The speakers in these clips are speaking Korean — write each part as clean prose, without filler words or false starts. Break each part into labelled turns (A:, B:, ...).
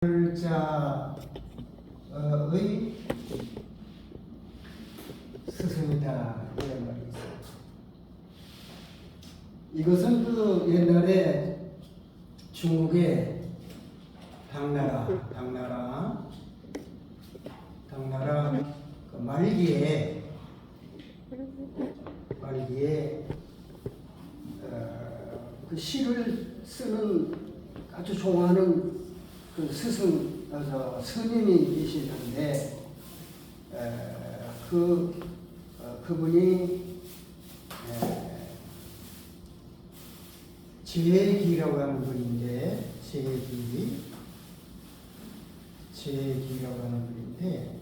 A: 자의 스승이다 이런 말이 있어요. 이것은 그 옛날에 중국의 당나라 그 말기에 그 시를 쓰는 아주 좋아하는 그 스님이 계시는데 그분이 제기라고 하는 분인데 제기라고 하는 분인데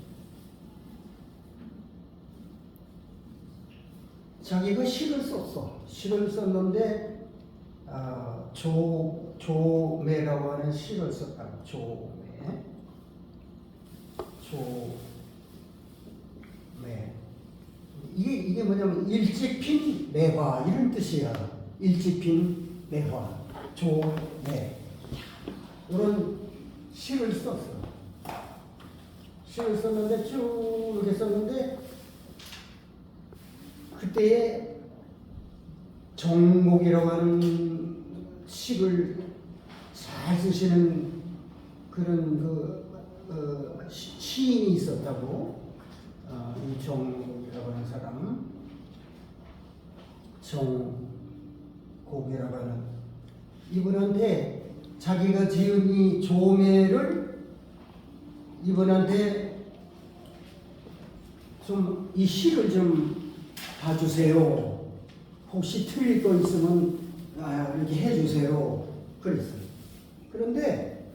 A: 자기가 시를 썼는데 조매라고 하는 시를 썼다고. 조매. 이게 뭐냐면 일지핀 매화 이런 뜻이야. 일지핀 매화. 조매. 이런 시를 썼어. 시를 썼는데 쭉 이렇게 썼는데 그때에 정목이라고 하는 시를 잘 쓰시는 그런 시인이 있었다고. 이 정곡이라고 하는 사람, 정곡이라고 하는 이분한테 자기가 지은 이 조매를 이분한테 좀 이 시를 좀 봐주세요. 혹시 틀릴 거 있으면 이렇게 해주세요. 그랬어요. 그런데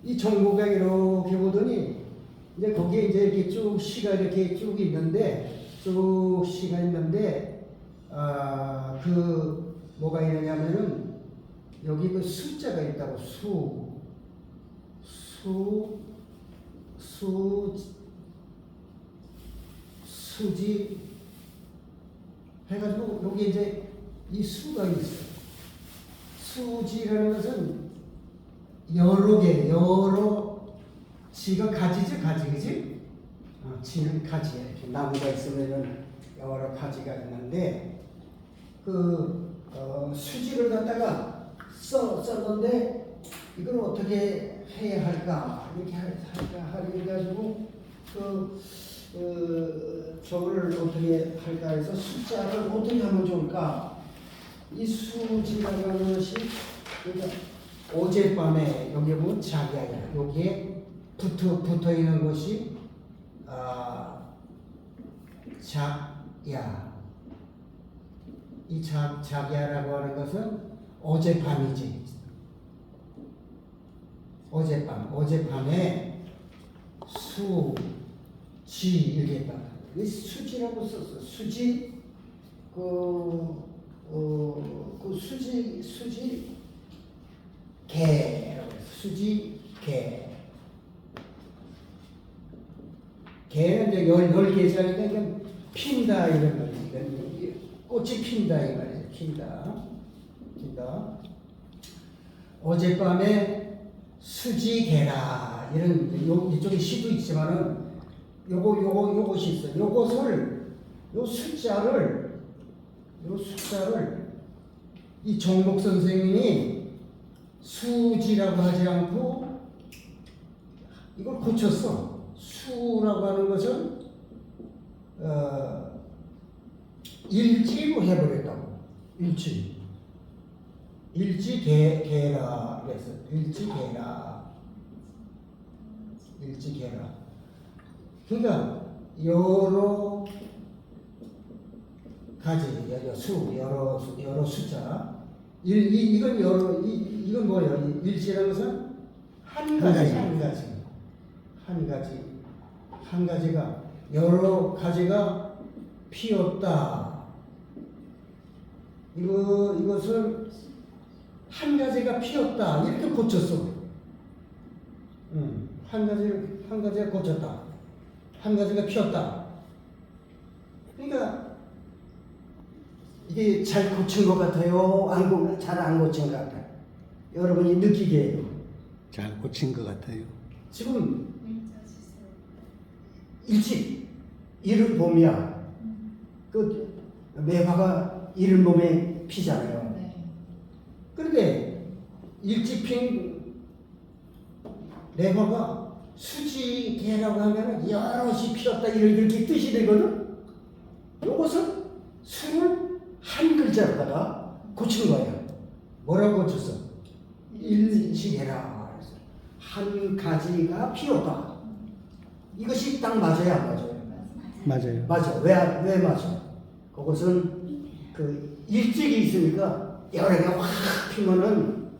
A: 이 정보가 이렇게 보더니 이제 거기에 이제 이렇게 쭉 시가 이렇게 쭉 있는데 그 뭐가 있느냐면은 여기 그 숫자가 있다고. 수지 해가지고 여기 이제 이 수가 있어. 수지라는 것은 여러 지가 가지지, 그지? 지는 가지야. 이렇게 나무가 있으면은 여러 가지가 있는데 수지를 갖다가 썼는데 이걸 어떻게 해야 할까? 이렇게 할까? 해가지고 저를 어떻게 할까 해서 숫자를 어떻게 하면 좋을까? 이 수지라는 것이 그러니까 어젯밤에 여기 보면 작야야. 여기에 붙어 있는 것이 작야. 이 작야라고 하는 것은 어젯밤이지. 어젯밤에 수지 이렇게 봐. 이 수지라고 썼어. 수지 수지 개라고 해서 수지개. 개는 이제 10개짜리니까 핀다 이런 말이니까 꽃이 핀다 이 말이에요. 핀다. 어젯밤에 수지개라 이런 이쪽에 시도 있지만은 요것이 있어. 요 숫자를 이 정복 선생님이 수지라고 하지 않고 이걸 고쳤어. 수라고 하는 것은 일지로 해버렸다고. 일지개라 그래서 일지개라. 그러니까 여러 가지, 여러 숫자. 이건 뭐예요? 일지라는 것은 한 가지가 여러 가지가 피었다. 이것을 한 가지가 피었다 이렇게 고쳤어. 한 가지가 고쳤다. 한 가지가 피었다. 그러니까 이게 잘 고친 것 같아요? 잘 안 고친 것 같아요? 여러분이 느끼게 해요.
B: 잘 고친 것 같아요.
A: 지금 일찍 이른 봄이야. 그 매화가 이른 봄에 피잖아요. 그런데 일찍 핀 매화가 수지개라고 하면 여럿이 피었다 이렇게 뜻이 되거든. 이것은 수를 한 글자로다가 고친 거야. 뭐라고 고쳤어? 일지개라. 한 가지가 피었다. 이것이 딱 맞아요, 안 맞아요?
B: 맞아요.
A: 맞아. 왜 맞아? 그것은 그 일찍이 있으니까 여러 개가 확 피면은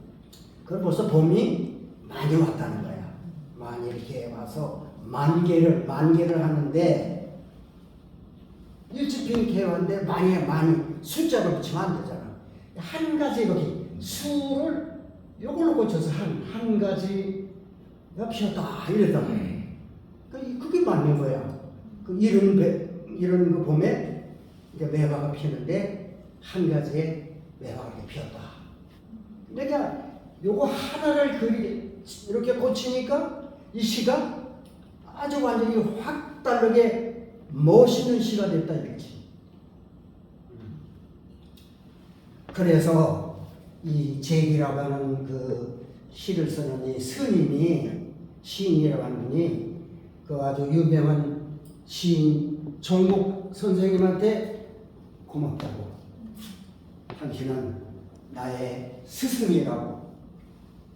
A: 그 벌써 봄이 많이 왔다는 거야. 많이 이렇게 와서 만개를 하는데 일찍 핀 개화인데 많이 숫자로 붙이면 안 되잖아. 한 가지 이렇게 수를 요걸로 고쳐서 한 가지가 피었다 이랬단 말이야. 그게 맞는 거야. 그 이런 그 봄에 이제 매화가 피는데 한 가지의 매화가 이렇게 피었다. 그러니까 요거 하나를 이렇게 고치니까 이 시가 아주 완전히 확 다르게 멋있는 시가 됐다 이거지. 그래서 이 제기라고 하는 그 시를 쓰는 이 스님이 시인이라고 하는 분이 그 아주 유명한 시인 정목 선생님한테 고맙다고. 당신은 나의 스승이라고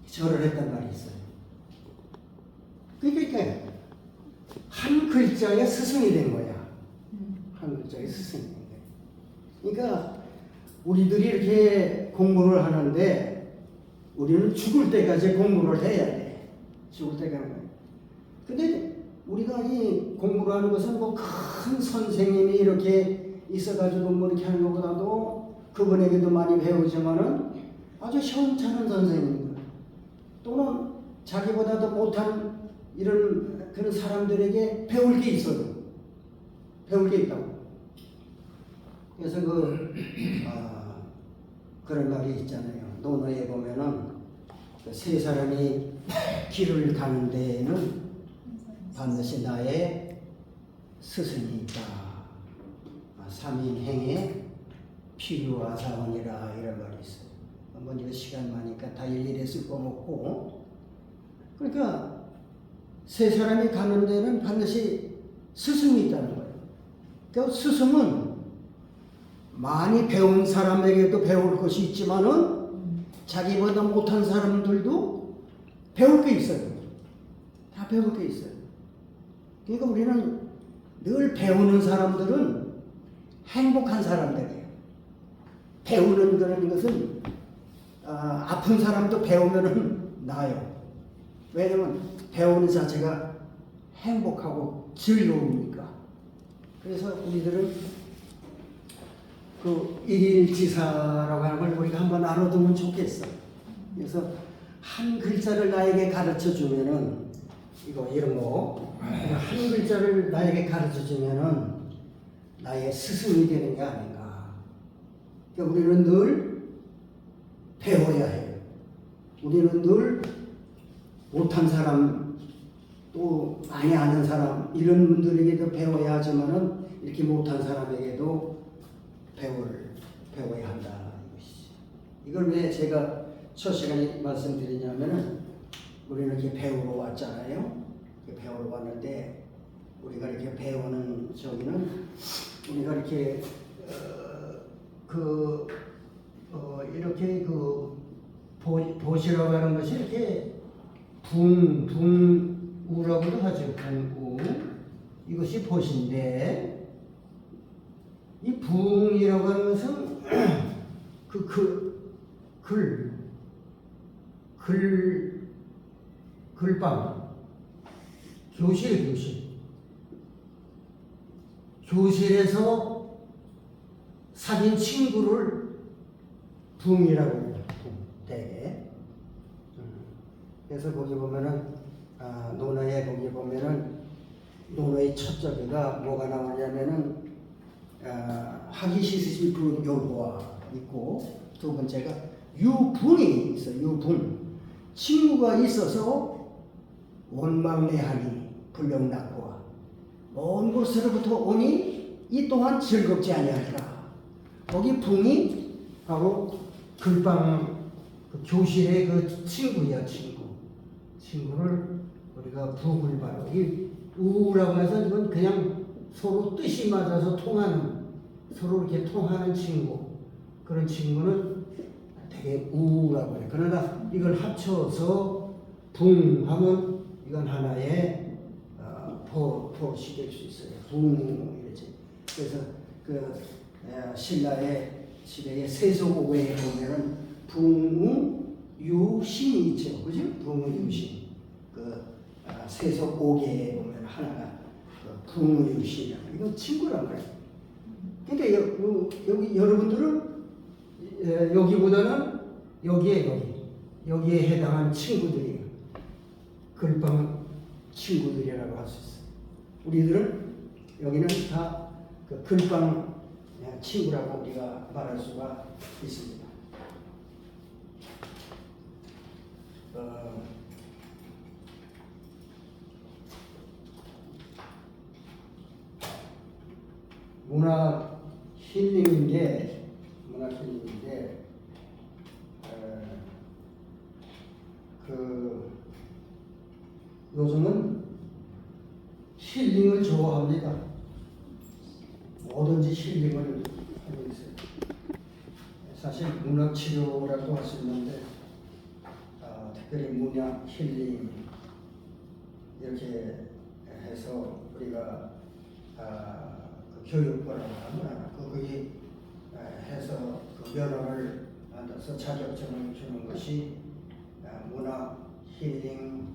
A: 절을 했단 말이 있어요. 그러니까 한 글자의 스승이 된 거야. 한 글자의 스승이 된 거야. 그러니까 우리들이 이렇게 공부를 하는데 우리는 죽을 때까지 공부를 해야 돼. 죽을 때까지. 근데 우리가 이 공부를 하는 것은 뭐 큰 선생님이 이렇게 있어가지고 뭐 이렇게 하는 것보다도 그분에게도 많이 배우지만은 아주 시원찮은 선생님들 또는 자기보다도 못한 이런 그런 사람들에게 배울 게 있어요. 배울 게 있다고. 그래서 그런 말이 있잖아요. 논어에 보면은 세 사람이 길을 가는 데에는 반드시 나의 스승이 있다. 삼인행에 필요하사원이라 이런 말이 있어요. 한번 이거 시간 많으니까 다 일일이 쓸 거 없고. 그러니까 세 사람이 가는 데는 반드시 스승이 있다는 거예요. 그 스승은 많이 배운 사람에게도 배울 것이 있지만은 자기보다 못한 사람들도 배울 게 있어요. 다 배울 게 있어요. 그러니까 우리는 늘 배우는 사람들은 행복한 사람들이에요. 배우는 그런 것은 아픈 사람도 배우면은 나아요. 왜냐면 배우는 자체가 행복하고 즐거우니까. 그래서 우리들은 그 일일지사라고 하는 걸 우리가 한번 알아두면 좋겠어. 그래서 한 글자를 나에게 가르쳐 주면은 이런 거 한 글자를 나에게 가르쳐 주면은 나의 스승이 되는 게 아닌가. 그러니까 우리는 늘 배워야 해요. 우리는 늘 못한 사람 또 많이 아는 사람 이런 분들에게도 배워야 하지만은 이렇게 못한 사람에게도 배워야 한다. 이걸 왜 제가 첫 시간에 말씀드리냐면은 우리는 이렇게 배우러 왔잖아요. 배우러 왔는데 우리가 이렇게 배우는 저기는 우리가 이렇게 이렇게 보시라고 하는 것이 이렇게 붕우라고도 하죠. 붕우. 이것이 보시인데 이 붕이라고 하는 것은 글방 교실에서 사귄 친구를 붕이라고 해요. 대개. 그래서 거기 보면은 논어에 거기 보면은 논어의 첫 절가 뭐가 나오냐면은 하기시스시프 요보와 있고 두 번째가 유붕이 있어요. 유붕. 친구가 있어서 원망내하니 불령났고와 먼 곳으로부터 오니 이 또한 즐겁지 아니하리라. 거기 붕이 바로 글방 그 교실의 그 친구야, 친구를 우리가 붕을 바로 이 우라고 해서 이건 그냥 서로 뜻이 맞아서 통하는, 서로 이렇게 통하는 친구, 그런 친구는 되게 우라고 해요. 그러나 이걸 합쳐서 붕하면 이건 하나의 포시 될 수 있어요. 붕이지. 그래서 그 신라의 시대의 세속오해에 보면은 붕유신이 있죠, 그죠? 붕유신. 그 세속오계에 보면 하나가 그 붕유신이야. 이건 친구란 말이에요. 근데 여기 여러분들은 여기보다는 여기에 해당하는 친구들이에요. 글방 친구들이라고 할 수 있어요. 우리들은 여기는 다 그 글방 친구라고 우리가 말할 수가 있습니다. 문학 힐링인데 그 요즘은 힐링을 좋아합니다. 뭐든지 힐링을 하고 있어요. 사실 문학 치료라고 할 수 있는데 특별히 문학 힐링 이렇게 해서 우리가 그 교육부라고 하나 거기 해서 그 면허를 만들어서 자격증을 주는 것이 문학 힐링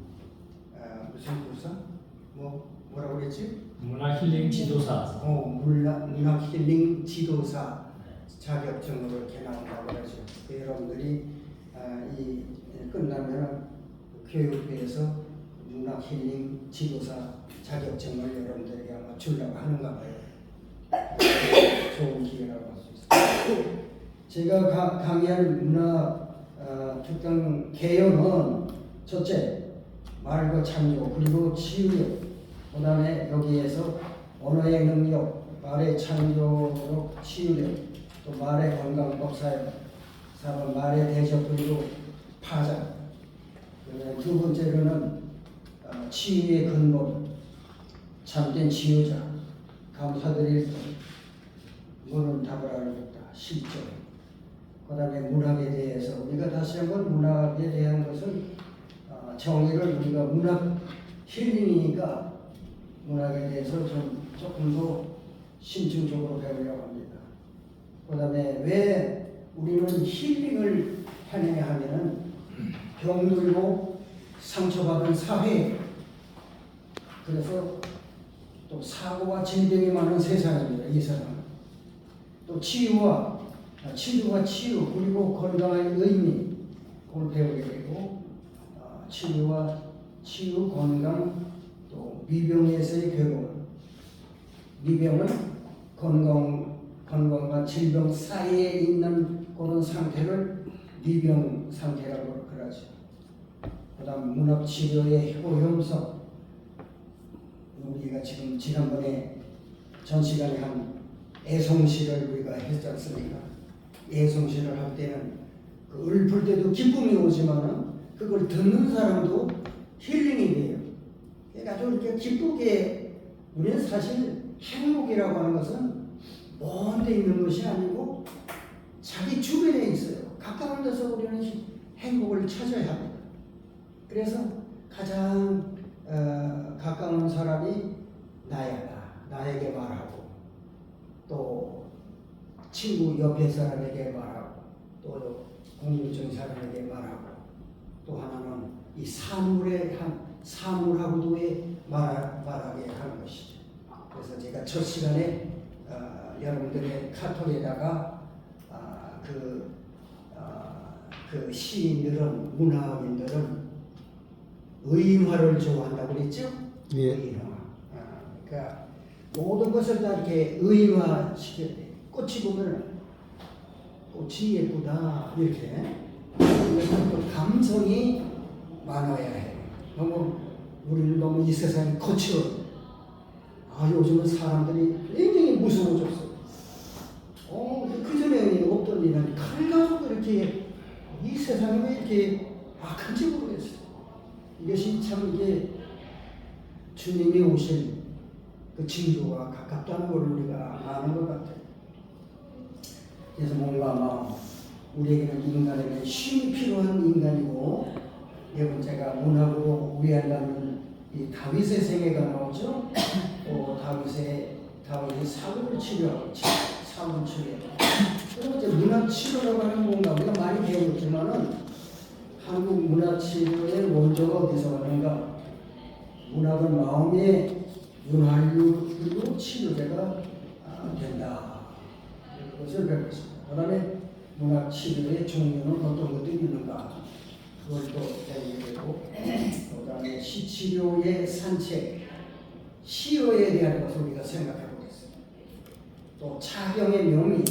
A: 무슨 부서? 뭐라고 그랬지?
C: 문화 힐링 지도사.
A: 문학 힐링 지도사 자격증으로 이렇게 나온다고 그러죠. 여러분들이 이 끝나면 교육부에서 문학 힐링 지도사 자격증을 여러분들에게 아마 주려고 하는가 봐요. 좋은 기회라고 할 수 있어요. 제가 강의할 문학 특강 개요는 첫째 말과 참여 그리고 치유력, 그 다음에 여기에서 언어의 능력, 말의 창조력, 치유력, 또 말의 건강법 사용, 4번 말의 대적 그리고 파장, 두 번째로는 치유의 근본, 참된 치유자, 감사드릴 것, 물은 답을 알겠다, 실전. 그 다음에 문학에 대해서 우리가 다시 한번 문학에 대한 것은 정의를 우리가 문학 힐링이니까 문학에 대해서 조금 더 심층적으로 배우려고 합니다. 그 다음에 왜 우리는 힐링을 하느냐 하면은 병들고 상처받은 사회, 그래서 또 사고와 질병이 많은 세상입니다. 이 세상은. 또 치유와 치유 그리고 건강의 의미 그걸 배우게 되고 치유 건강 또 미병에서의 괴로움, 미병은 건강과 질병 사이에 있는 그런 상태를 미병 상태라고 그러죠. 그다음 문학 치료의 효용성, 우리가 지금 지난번에 전 시간에 한 애송시를 우리가 했지 않습니까? 애송시를 할 때는 그 읊을 때도 기쁨이 오지만은 그걸 듣는 사람도 힐링이 돼요. 그러니까 좀 이렇게 기쁘게, 우리는 사실 행복이라고 하는 것은 먼 데 있는 것이 아니고 자기 주변에 있어요. 가까운 데서 우리는 행복을 찾아야 합니다. 그래서 가장 가까운 사람이 나에게 말하고, 또 친구 옆에 사람에게 말하고, 또 공유적인 사람에게 말하고, 또 하나는 이 사물하고도의 말하게 하는 것이죠. 그래서 제가 첫 시간에 여러분들의 카톡에다가 그 시인들은, 문학인들은 의인화를 좋아한다고 그랬죠?
B: 예.
A: 의인화. 그러니까 모든 것을 다 이렇게 의인화 시켜야 돼. 꽃이 보면 꽃이 예쁘다 이렇게. 또 감성이 많아야 해. 우리는 너무 이 세상이 거칠어. 요즘은 사람들이 굉장히 무서워졌어. 그전에 없던 일은 칼 가지고 이렇게 이 세상이 왜 이렇게 악한지 모르겠어. 이것이 참 이게 주님이 오신 그 징조가 가깝다는 걸 우리가 아는 것 같아요. 그래서 뭔가 우리에게는 인간에게 쉼이 필요한 인간이고, 네 번째가 문학으로 우리한다는 이 다윗의 생애가 나오죠. 또 다윗의 사울을 치료하고 사울을 치료하고. 그리고 이제 문학 치료라고 하는 뭔가 우리가 많이 배웠지만은 한국 문학 치료의 원조가 어디서 왔는가? 문학은 마음의 윤활유로 치료제가 된다. 그것을 배웠습니다. 그다음에 문학 치료의 종류는 어떤 것들이 있는가? 그걸 또 배우게 되고, 그다음에 시치료의 산책, 시어에 대한 것을 우리가 생각해 보겠습니다. 또 차경의 묘미,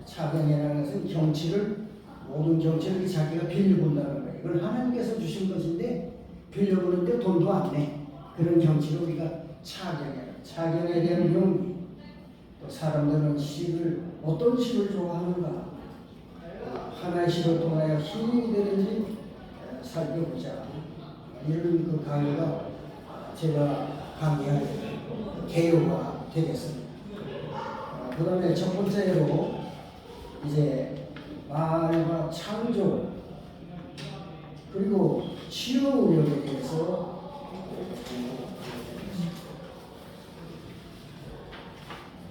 A: 차경이라는 것은 모든 경치를 자기가 빌려본다는 거예요. 이걸 하나님께서 주신 것인데 빌려보는데 돈도 안 내. 그런 경치를 우리가 차경에 대한 묘미. 또 사람들은 어떤 시를 좋아하는가? 하나의 시를 통하여 힐링이 되는지 살펴보자. 이런 그 강의가 제가 강의할 개요가 되겠습니다. 그 다음에 첫 번째로 이제 말과 창조 그리고 치유 우력에 대해서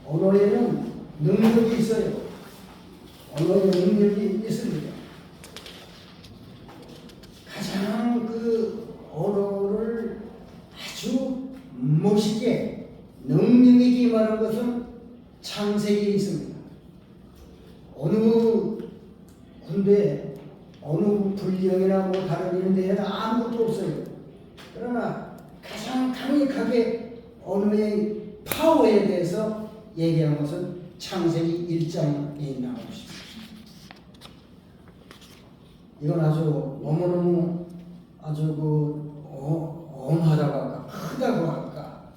A: 언어에는 능력이 있어요. 언어에 능력이 있습니다. 가장 그 언어를 아주 멋있게 능력이 임하는 것은 창세기에 있습니다. 어느 군대, 어느 불령이나 다른 이런 데에는 아무것도 없어요. 그러나 가장 강력하게 언어의 파워에 대해서 얘기하는 것은 창세기 1장에 나오고 있습니다. 이건 아주 너무너무 아주 엄하다고 할까, 크다고 할까,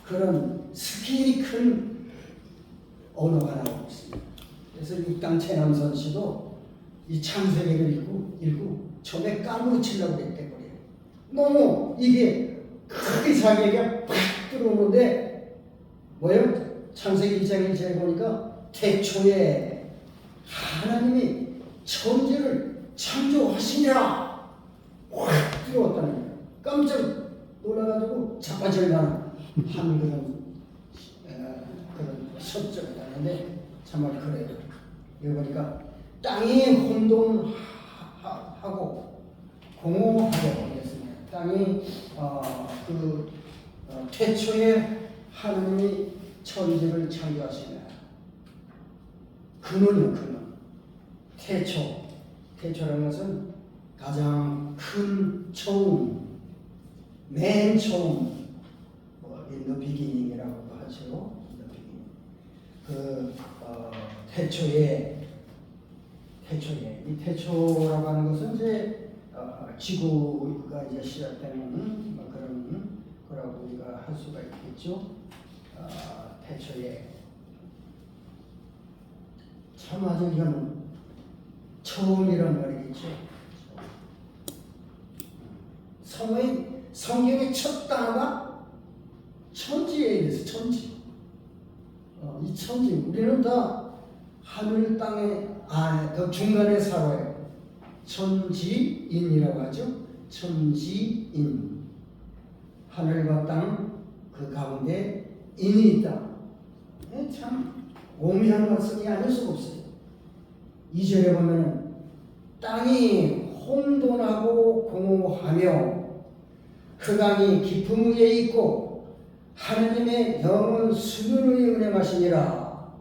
A: 그런 스케일이 큰 언어가 나오고 있습니다. 그래서 육당 최남선 씨도 이 창세기를 읽고 처음에 까무러치려고 했대 그래요. 너무 이게 크게 자기에게 팍 들어오는데 뭐예요? 창세기 1장 1절에 보니까 태초에 하나님이 천지를 창조하시니라 확 들어왔다는 거예요. 깜짝 놀라가지고 자빠질만 한 그런 설정이 나는데 정말 그래요. 여기 보니까 땅이 혼돈하고 공허하게 됐습니다. 땅이 태초에 하나님이 천지를 창조하시냐. 근원. 태초라는 것은 가장 큰 처음, 맨 처음, in the beginning이라고도 하죠. 태초에 이 태초라고 하는 것은 이제 지구가 이제 시작되는 그런 거라고 우리가 할 수가 있겠죠. 태초에 참 아주 이건 처음이란 말이겠죠. 성경의 첫 단어가 천지에 의해서 천지. 이 천지 우리는 다 하늘 땅에 그 중간에 살아요. 천지인이라고 하죠. 천지인. 하늘과 땅 그 가운데 인이 있다. 참 오묘한 말씀이 아닐 수가 없어요. 2절에 보면 땅이 혼돈하고 공허하며 흑암이 깊음 위에 있고 하느님의 영은 수면의 운행하시니라.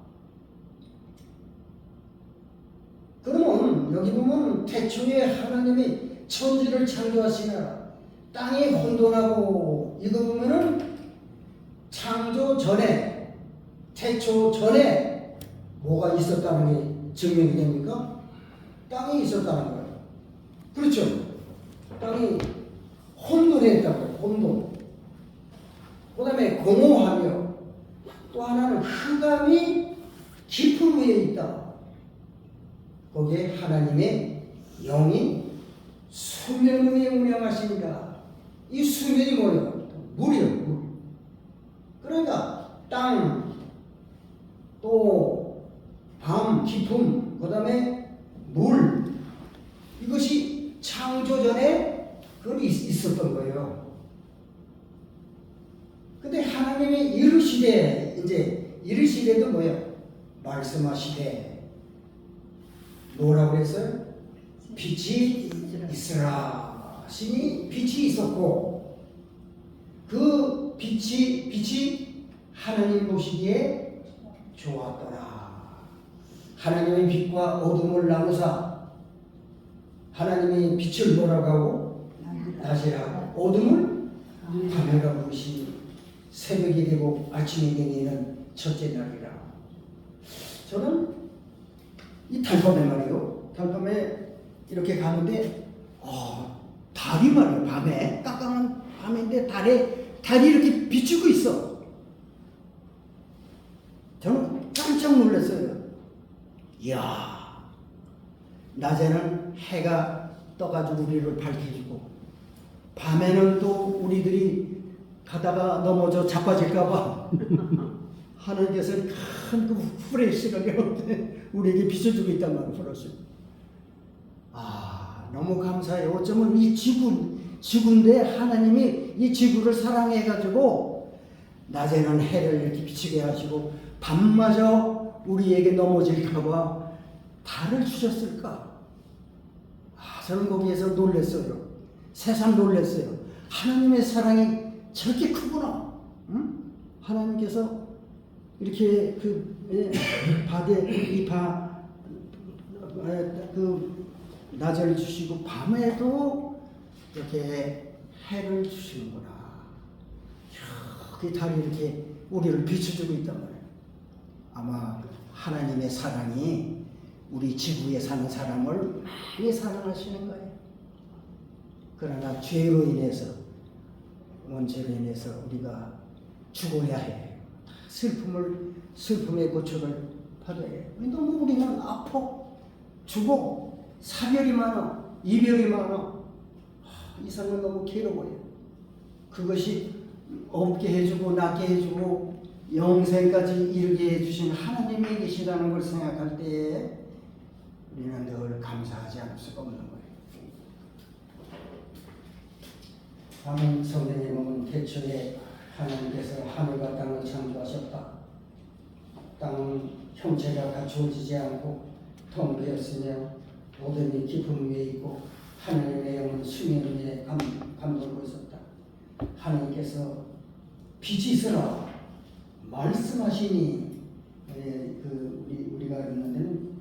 A: 그러면 여기 보면 태초에 하나님이 천지를 창조하시니라. 땅이 혼돈하고 이거 보면은 창조 전에 태초 전에 뭐가 있었다는 게 증명이 됩니까? 땅이 있었다는 거예요. 그렇죠? 땅이 혼돈했다고 혼돈. 그 다음에 공허하며 또 하나는 흑암이 깊은 위에 있다. 거기에 하나님의 영이 수면 위에 운행하십니다. 이 수면이 뭐예요? 물이요, 물. 그러니까 땅, 또 밤, 깊음, 그 다음에 물. 이것이 창조 전에 그건 있었던 거예요. 근데 하나님이 이르시되, 이제 이르시되도 뭐예요? 말씀하시되 뭐라고 했어요? 빛이 있으라. 신이 빛이 있었고 그 빛이 하나님 보시기에 좋았더라. 하나님의 빛과 어둠을 나누사 하나님의 빛을 뭐라고 하고 낮이라고 어둠을 밤이라고 부르시니 새벽이 되고 아침이 되는 첫째 날이라. 저는 이 달밤에 말이요. 달밤에 이렇게 가는데 달이 말이에요. 밤에 깜깜한 밤인데 달이 이렇게 비추고 있어. 저는 깜짝 놀랐어요. 이야, 낮에는 해가 떠가지고 우리를 밝혀주고 밤에는 또 우리들이 가다가 넘어져 자빠질까봐 하나님께서 큰 그 후레쉬를 우리에게 비춰주고 있단 말이에요. 후레쉬. 너무 감사해요. 어쩌면 이 지구인데 하나님이 이 지구를 사랑해가지고 낮에는 해를 이렇게 비치게 하시고 밤마저 우리에게 넘어질까봐 달을 주셨을까? 저는 거기에서 놀랐어요. 새삼 놀랐어요. 하나님의 사랑이 저렇게 크구나. 응? 하나님께서 이렇게 낮을 주시고 밤에도 이렇게 해를 주시는구나. 그 달이 이렇게 우리를 비춰주고 있단 말이에요. 아마 하나님의 사랑이 우리 지구에 사는 사람을 많이 사랑하시는 거예요. 그러나 죄로 인해서 원죄로 인해서 우리가 죽어야 해. 슬픔의 고초를 받아야 해. 너무 우리는 아파, 죽어, 사별이 많아, 이별이 많아. 이 삶은 너무 괴로워요. 그것이 없게 해주고 낫게 해주고 영생까지 이르게 해주신 하나님이 계시다는 걸 생각할 때에 우리는 늘 감사하지 않을 수가 없는 거예요. 다음 성경님은 태초에 하나님께서 하늘과 땅을 창조하셨다. 땅은 형체가 갖추어지지 않고 텅 비었으며 모든 이 깊음 위에 있고 하나님의 영은 수면 위에 감돌고 있었다. 하나님께서 빛이 있으라 말씀하시니 우리가 읽는 데는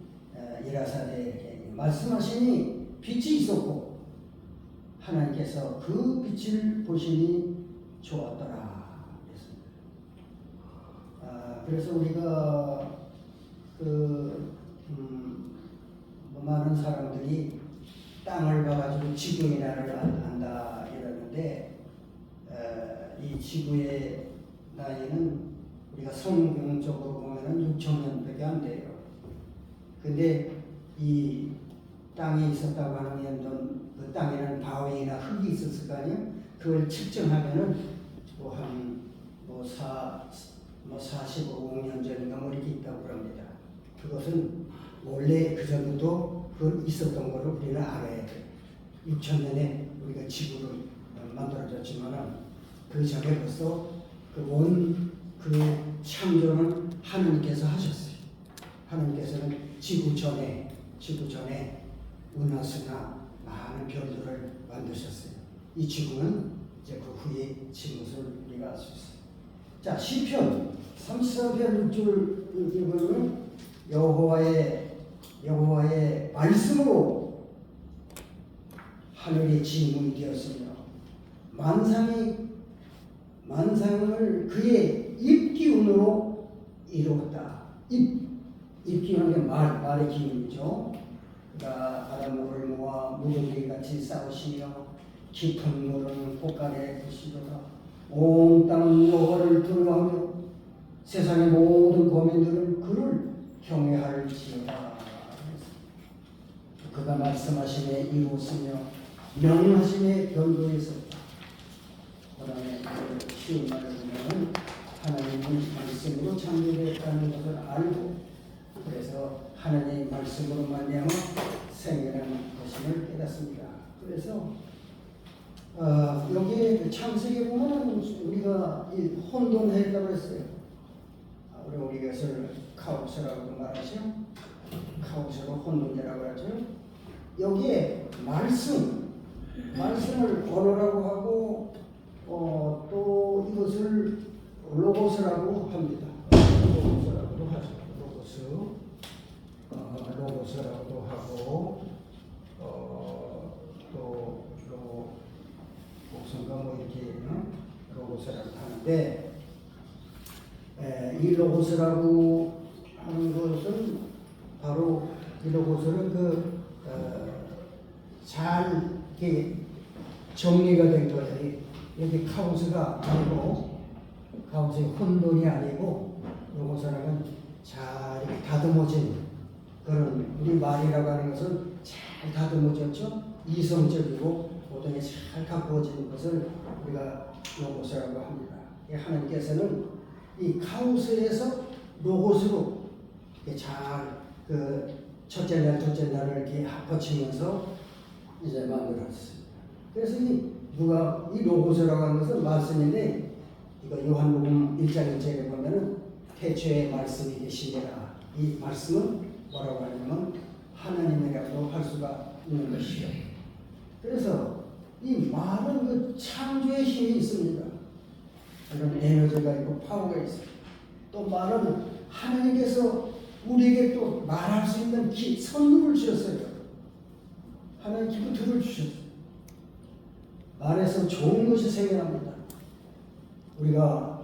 A: 이라사대 말씀하시니 빛이 있었고 하나님께서 그 빛을 보시니 좋았더라. 그래서 우리가 많은 사람들이 땅을 봐가지고 지구의 나를 안다 이러는데 이 지구의 나이는 우리가 성경적으로 보면은 6,000년밖에 안 돼요. 근데 이 땅이 있었다고 하면 그 땅에는 바위나 흙이 있었을 거 아니에요? 그걸 측정하면은 한 45년 전인가 뭐 이렇게 있다고 합니다. 그것은 원래 그 정도 그 있었던 거를 우리는 알아야 돼요. 6,000년에 우리가 지구를 만들어졌지만은 그 전에 벌써 그 창조는 하나님께서 하셨어요. 하나님께서는 지구 전에 은하수나 많은 별들을 만드셨어요. 이 지구는 이제 그 후에 진 것을 우리가 알 수 있어요. 자, 시편 34편 6절 이거는 여호와의 말씀으로 하늘이 지문이 되었으며 만상을 그의 입기운으로 이루었다. 입기운은 게 말의 기운이죠. 그러니까 바닷물을 모아 무더기 같이 싸우시며 깊은 물은 곳간에 부시도다. 온 땅은 여호와를 두려워하며 세상의 모든 고민들은 그를 경외할지어다. 그가 말씀하심에 이루었으며 명하심에 변도에 있었다. 그 다음에 쉬운 말을 보면 하나님은 말씀으로 창조되었다는 것을 알고 그래서 하나님의 말씀으로 말미암아 생겨난 것임을 깨닫습니다. 그래서 여기 창세기에 보면 우리가 이 혼돈했다고 했어요. 우리 이것을 카오스라고 말하죠. 카오스로 혼돈이라고 하죠. 여기에 말씀을 언어라고 하고 또 이것을 로고스라고 합니다. 로고스라고도 하죠. 로고스라고도 하고 또 목선가 뭐 이렇게 로고스라고 하는데 이 로고스라고 하는 것은 바로 이 로고스는 잘 이렇게 정리가 된 거예요. 여기 카오스가 아니고 카오스의 혼돈이 아니고 로고스라는 잘 이렇게 다듬어진 그런 우리 말이라고 하는 것은 잘 다듬어졌죠. 이성적이고 모든 게 잘 가꾸어지는 것을 우리가 로고스라고 합니다. 하나님께서는 이 카오스에서 로고스로 이렇게 잘 첫째 날을 이렇게 거치면서 이제 만들었습니다. 그래서 이 로고스라고 하는 것은 말씀인데 이거 요한복음 1장 1절에 보면은 태초에 말씀이 계시니라. 이 말씀은 뭐라고 하냐면 하나님이라고 할 수가 있는 것이죠. 그래서 이 말은 그 창조의 힘이 있습니다. 이런 에너지가 있고 파워가 있어요. 또 말은 하나님께서 우리에게 또 말할 수 있는 선물을 주셨어요. 하나님 기프트를 주셨어요. 말에서 좋은 것이 생겨납니다. 우리가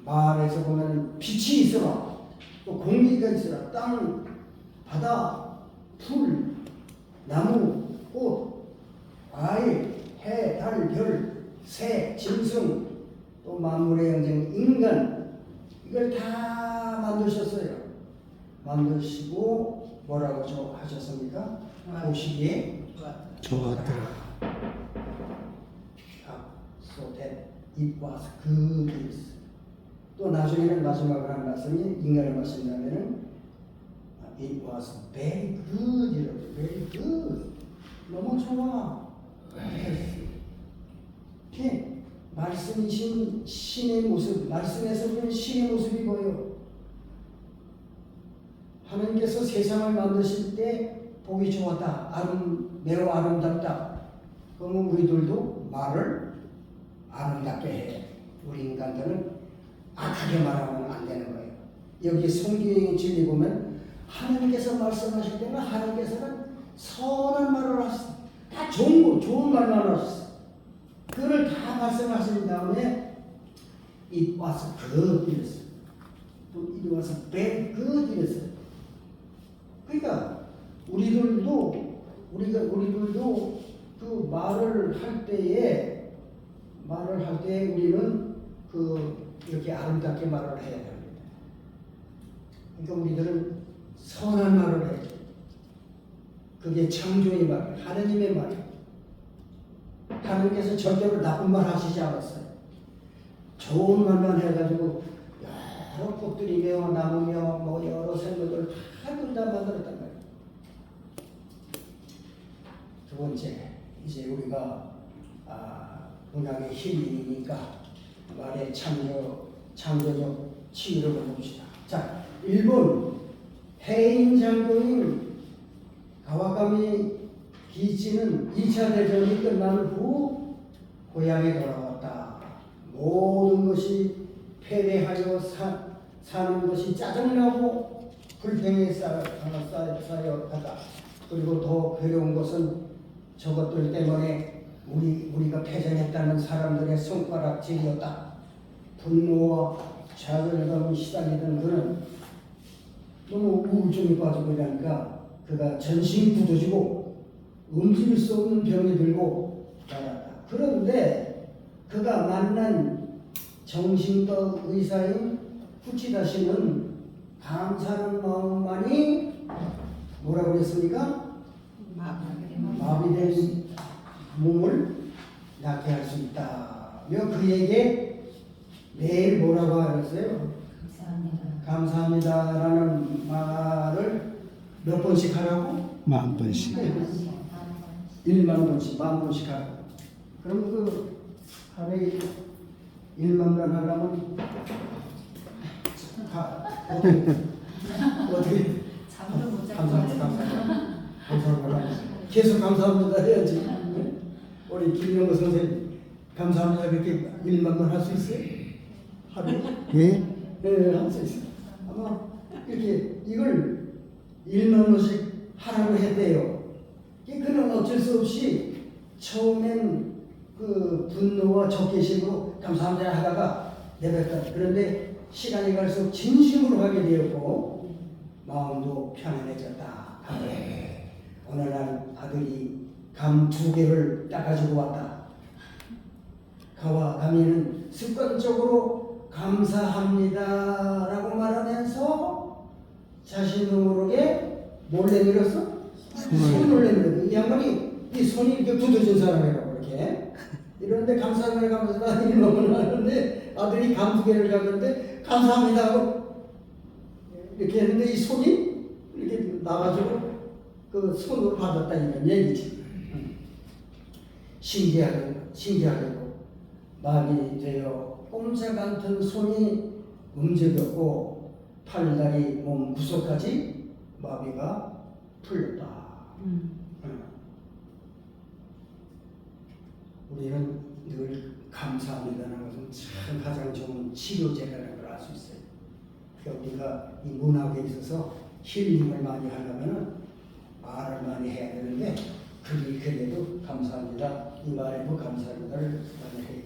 A: 말에서 보면 빛이 있어라, 또 공기가 있어라, 땅, 바다, 풀, 나무, 꽃, 과일, 해, 달, 별, 새, 짐승, 또 만물의 영생, 인간, 이걸 다 만드셨어요. 만드시고 뭐라고 하셨습니까? 보시기에
B: 좋았더라.
A: So that it was good. 또 나중에는 마지막으로 한 말씀이 인간을 말씀하면은 it was very good. very good. 너무 좋아. 이렇게 말씀이신 신의 모습, 말씀에서 보는 신의 모습이 보여. 하나님께서 세상을 만드실 때 보기 좋았다, 매우 아름답다. 그러면 우리들도 말을 아름답게 해. 우리 인간들은 악하게 말하면 안 되는 거예요. 여기 성경의 진리 보면 하나님께서 말씀하실 때는 하나님께서는 선한 말을 하셨어요. 다 좋은 말만 하셨어요. 그걸 다 말씀하신 다음에 it was good 이랬어요. 또 it was very good 이랬어요. 그러니까 우리들도 그 말을 할 때에 우리는 이렇게 아름답게 말을 해야 됩니다. 그러니까 우리들은 선한 말을 해야 돼요. 그게 창조의 말, 하나님의 말이에요. 하나님께서 절대로 나쁜 말 하시지 않았어요. 좋은 말만 해가지고 여러 꽃들이며 나무며 뭐 여러 생물들 다 만들었단 말이에요. 두 번째, 이제 우리가 문학의 힐링이니까 말의 창조적 치유를 봅시다. 자, 일본 해인 장군인 가와가미 기치는 2차 대전이 끝난 후 고향에 돌아왔다. 모든 것이 패배하여 사는 것이 짜증나고 불평에 쌓여가다. 그리고 더 괴로운 것은 저것들 때문에 우리가 패전했다는 사람들의 손가락질이었다. 분노와 좌절감이 시달리던 그는 너무 우울증에 빠지고 이러니까 그가 전신이 굳어지고 움직일 수 없는 병이 들고 받았다. 그런데 그가 만난 정신과 의사인 후치다 씨는 감사하는 마음만이 뭐라고 그랬습니까? 마비된 몸을 낫게 할 수 있다며 그에게 매일 뭐라고 하랬어요? 감사합니다라는 말을 몇 번씩 하라고?
B: 10,000번씩.
A: 10,000번씩, 10,000번씩 하라고. 그럼 그 하루에 10,000번 하려면 어떻게
C: 잠도 못 자고
A: 감사합니다. 감사합니다. 계속 감사합니다 해야지. 우리 김영호 선생님 감사합니다 그렇게 10,000번 할 수 있어요? 하루에?
B: 예?
A: 네, 할 수 있어요. 아마 이렇게 이걸 10,000번씩 하라고 했대요. 그는 어쩔 수 없이 처음엔 그 분노와 적개심으로 감사합니다 하다가 내뱉었다. 그런데 시간이 갈수록 진심으로 하게 되었고 마음도 편안해졌다. 어느 날 아들이 감 2개를 따가지고 왔다. 그와 감이는 습관적으로 감사합니다라고 말하면서 자신도 모르게 몰래 밀었어? 손을 내밀었어. 이 양반이 이 손이 이렇게 굳어진 사람이라고 이렇게. 이런데 감사합니다 하면서 이놈을 하는데 아들이 감 2개를 가졌는데 감사합니다 하고 이렇게 했는데 이 손이 이렇게 나가지고 그 손으로 받았다 이런 얘기지. 신기하게도 마비 되어 꼼짝 않던 손이 움직였고 팔다리 몸 구석까지 마비가 풀렸다. 우리는 늘 감사합니다라는 것은 참 가장 좋은 치료제라는 걸 알 수 있어요. 그러니까 우리가 이 문학에 있어서 힐링을 많이 하려면 말을 많이 해야 되는데 그래도 감사합니다. 이 말에도 감사합니다를 많이 해요.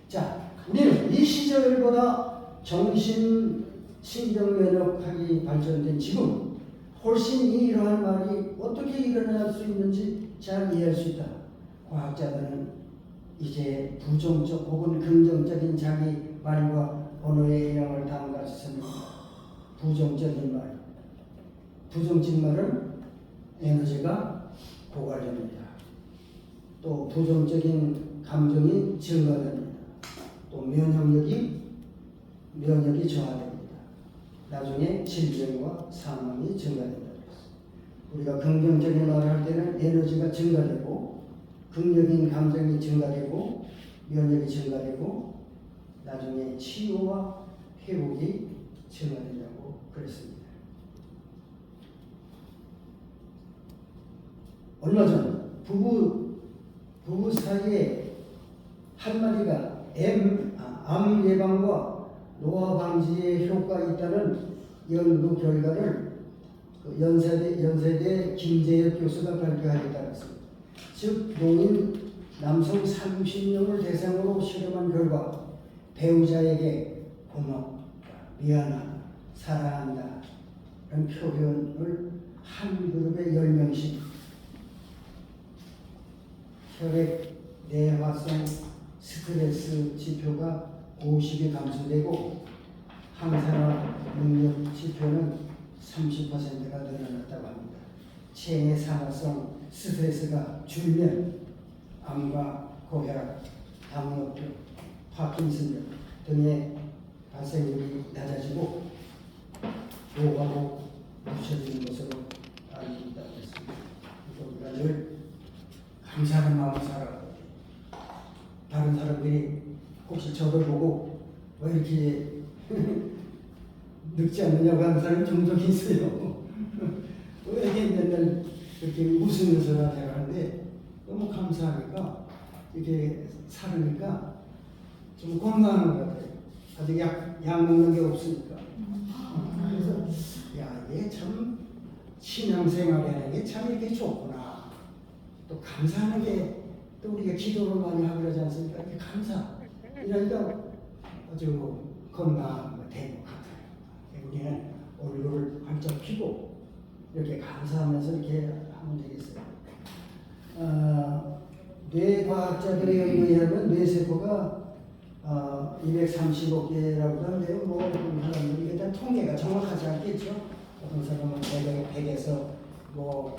A: 자, 우리는 이 시절보다 신경면역학이 발전된 지금 훨씬 이러한 말이 어떻게 일어날 수 있는지 잘 이해할 수 있다. 과학자들은 이제 부정적 혹은 긍정적인 자기 말과 언어의 영향을 담가서 부정적인 말, 부정적인 말은 에너지가 고갈됩니다. 또 부정적인 감정이 증가됩니다. 또 면역력이 저하됩니다. 나중에 질병과 사망이 증가된다. 우리가 긍정적인 말을 할 때는 에너지가 증가되고 긍정적인 감정이 증가되고 면역이 증가되고 나중에 치유와 회복이 증가된다고 그랬습니다. 얼마 전 부부 사이에 한 마리가 암 예방과 노화 방지에 효과가 있다는 연구 결과를 연세대 김재혁 교수가 발표하게 습니다. 즉 노인 남성 30명을 대상으로 실험한 결과 배우자에게 고맙다, 미안하다, 사랑한다 이런 표현을 한 그룹에 10명씩 혈액 내화성 스트레스 지표가 50이 감소되고 항산화 능력 지표는 30%가 늘어났다고 합니다. 체내 산화성 스트레스가 줄면 암과 고혈압, 당뇨병, 파킨슨병 등의 발생률이 낮아지고 노화도 늦춰지는 것으로 알고 있다고 했습니다. 우리가 늘 감사하는 마음을 살아가고 다른 사람들이 혹시 저를 보고 왜 이렇게 늙지 않느냐고 하는 사람이 종종 있어요. 왜 이렇게 맨날 이렇게 웃으면서 하는데 너무 감사하니까 이렇게 살으니까 좀 건강한 것 같아요. 아직 약 먹는 게 없으니까. 그래서 이게 참 신앙생활이라는 게 참 이렇게 좋구나. 또 감사하는 게 또 우리가 기도를 많이 하고 그러지 않습니까? 이렇게 감사. 이러니까 아주 건강하고 되고 같아요. 우리는 얼굴을 활짝 피고 이렇게 감사하면서 이렇게 하면 되겠어요. 뇌과학자들의 연구에 의하면 뇌세포가 235개라고 하는데요. 뭐 어떤 사람들이 일단 통계가 정확하지 않겠죠. 어떤 사람은 100에서 뭐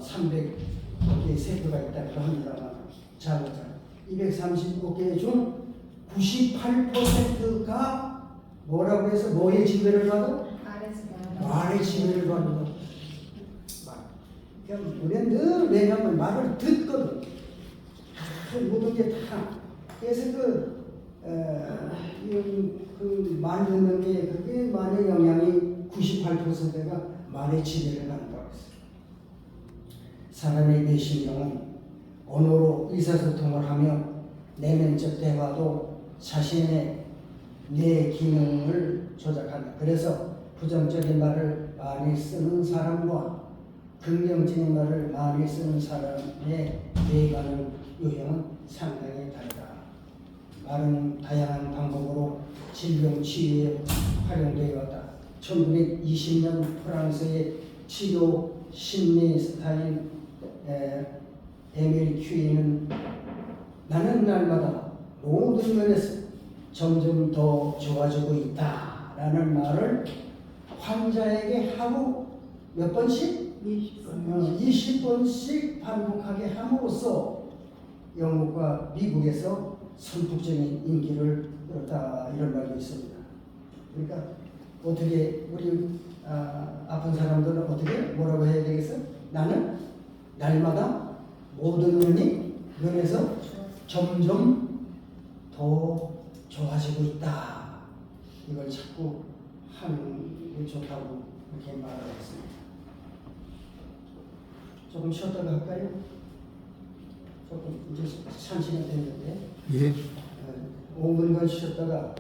A: 300개의 세포가 있다고 합니다만 자 235개 중 98%가 뭐라고 해서 뭐의 지배를 받아? 말의 지배를 받는 거. 그러니까 우리는 늘 왜냐하면 말을 듣거든. 모든 게 다. 그래서 말 듣는 게 그게 말의 영향이 98%가 말의 지배를 받는다고 했어요. 사람의 뇌신경은 언어로 의사소통을 하며 내면적 대화도 자신의 뇌 기능을 조작한다. 그래서 부정적인 말을 많이 쓰는 사람과 긍정적인 말을 많이 쓰는 사람의 뇌관의 유형은 상당히 다르다. 말은 다양한 방법으로 질병 치유에 활용되어 왔다. 1920년 프랑스의 치료 심리스타인 에밀 큐이는 나는 날마다 모든 면에서 점점 더 좋아지고 있다라는 말을 환자에게 하루 몇 번씩? 20번씩 반복하게 함으로써 영국과 미국에서 선풍적인 인기를 끌었다 이런 말도 있습니다. 그러니까 어떻게 우리 아픈 사람들은 어떻게 뭐라고 해야 되겠어? 나는 날마다 모든 면에서 점점 더 좋아지고 있다. 이걸 자꾸 하는 게 좋다고 이렇게 말하고 있습니다. 조금 쉬었다가 할까요? 조금 이제 1시간 됐는데
B: 예.
A: 5분간 쉬었다가